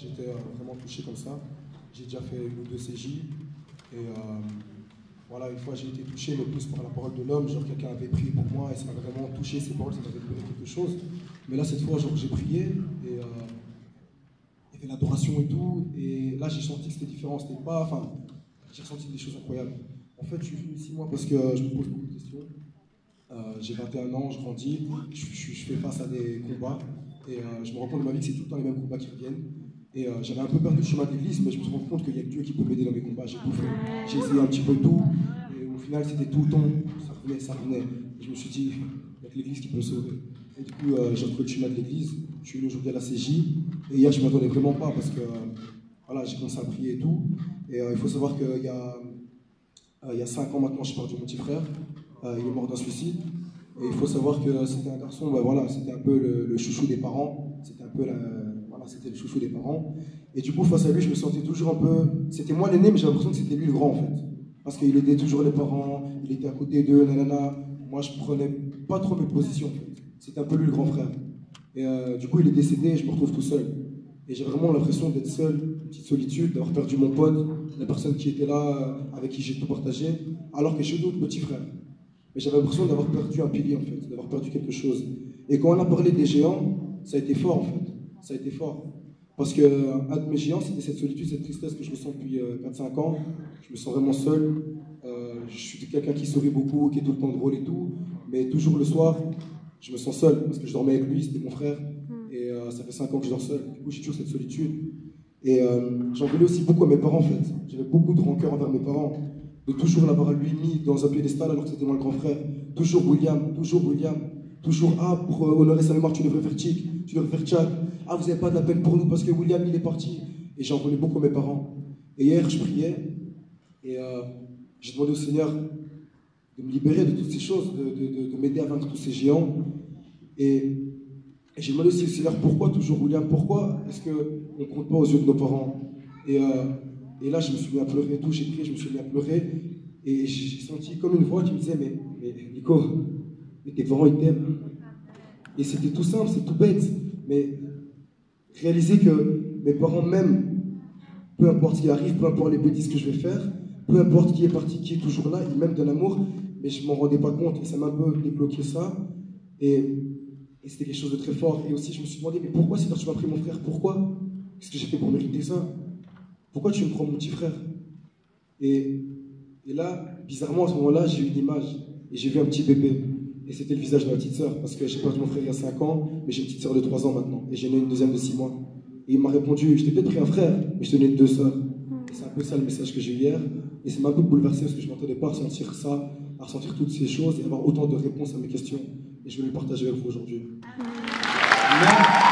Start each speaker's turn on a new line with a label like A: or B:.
A: j'étais vraiment touché comme ça. J'ai déjà fait une ou deux CJ. Et voilà, une fois j'ai été touché, mais plus par la parole de l'homme. Genre quelqu'un avait prié pour moi et ça m'a vraiment touché, ces paroles, ça m'avait libéré quelque chose. Mais là, cette fois, genre, j'ai prié et il y avait l'adoration et tout. Et là, j'ai senti que c'était différent. C'était pas. Enfin, j'ai ressenti des choses incroyables. En fait, je suis venu ici, moi, parce que je me pose beaucoup de questions. J'ai 21 ans, je grandis, je fais face à des combats et je me rends compte de ma vie que c'est tout le temps les mêmes combats qui reviennent. Et j'avais un peu perdu le chemin de l'église, mais je me suis rendu compte qu'il y a que Dieu qui peut m'aider dans mes combats. J'ai tout fait, j'ai essayé un petit peu tout, et au final c'était tout le temps, ça revenait, ça revenait. Et je me suis dit, il n'y a que l'église qui peut me sauver. Et du coup, j'ai retrouvé le chemin de l'église, je suis venu aujourd'hui à la CJ, et hier je ne m'y attendais vraiment pas parce que voilà, j'ai commencé à prier et tout. Et il faut savoir qu'il y a 5 ans maintenant, j'ai perdu mon petit frère. Il est mort d'un suicide. Et il faut savoir que c'était un garçon, ben voilà, c'était un peu le chouchou des parents. C'était un peu voilà, c'était le chouchou des parents. Et du coup, face à lui, je me sentais toujours un peu. C'était moi l'aîné, mais j'ai l'impression que c'était lui le grand en fait. Parce qu'il aidait toujours les parents, il était à côté d'eux, nanana. Moi, je prenais pas trop mes positions en fait. C'était un peu lui le grand frère. Et du coup, il est décédé et je me retrouve tout seul. Et j'ai vraiment l'impression d'être seul, une petite solitude, d'avoir perdu mon pote, la personne qui était là, avec qui j'ai tout partagé, alors que j'ai d'autres petits frères. Mais j'avais l'impression d'avoir perdu un pilier, en fait, d'avoir perdu quelque chose. Et quand on a parlé des géants, ça a été fort, en fait. Ça a été fort. Parce qu'un de mes géants, c'était cette solitude, cette tristesse que je ressens depuis 4-5 ans. Je me sens vraiment seul. Je suis quelqu'un qui sourit beaucoup, qui est tout le temps drôle et tout. Mais toujours le soir, je me sens seul. Parce que je dormais avec lui, c'était mon frère. Et ça fait 5 ans que je dors seul. Du coup, j'ai toujours cette solitude. Et j'en voulais aussi beaucoup à mes parents, en fait. J'avais beaucoup de rancœur envers mes parents. De toujours l'avoir lui mis dans un piédestal alors que c'était moi le grand frère. Toujours William, toujours William. Toujours, ah, pour honorer sa mémoire, tu devrais faire Tchik, tu devrais faire Tchak. Ah, vous n'avez pas de la peine pour nous parce que William, il est parti. Et j'en voulais beaucoup à mes parents. Et hier, je priais et j'ai demandé au Seigneur de me libérer de toutes ces choses, de m'aider à vaincre tous ces géants. Et j'ai demandé aussi au Seigneur pourquoi toujours William, pourquoi est-ce qu'on ne compte pas aux yeux de nos parents. Et là, je me suis mis à pleurer et tout, j'ai prié, je me suis mis à pleurer. Et j'ai senti comme une voix qui me disait, mais Nico, mais tes parents, ils t'aiment. Et c'était tout simple, c'est tout bête. Mais réaliser que mes parents m'aiment, peu importe ce qui arrive, peu importe les bêtises que je vais faire, peu importe qui est parti, qui est toujours là, ils m'aiment de l'amour, mais je ne m'en rendais pas compte. Et ça m'a un peu débloqué ça. Et c'était quelque chose de très fort. Et aussi, je me suis demandé, mais pourquoi c'est quand tu m'as pris mon frère? Pourquoi? Qu'est-ce que j'ai fait pour mériter ça? Pourquoi tu me prends mon petit frère? Et là, bizarrement, à ce moment-là, j'ai eu une image. Et j'ai vu un petit bébé. Et c'était le visage de ma petite sœur. Parce que j'ai perdu mon frère il y a 5 ans, mais j'ai une petite sœur de 3 ans maintenant. Et j'ai né une deuxième de 6 mois. Et il m'a répondu, je t'ai peut-être pris un frère, mais je te n'ai 2 sœurs. Et c'est un peu ça le message que j'ai eu hier. Et ça m'a un peu bouleversé parce que je ne m'attendais pas à ressentir ça, à ressentir toutes ces choses et avoir autant de réponses à mes questions. Et je vais le partager avec vous aujourd'hui. Amen.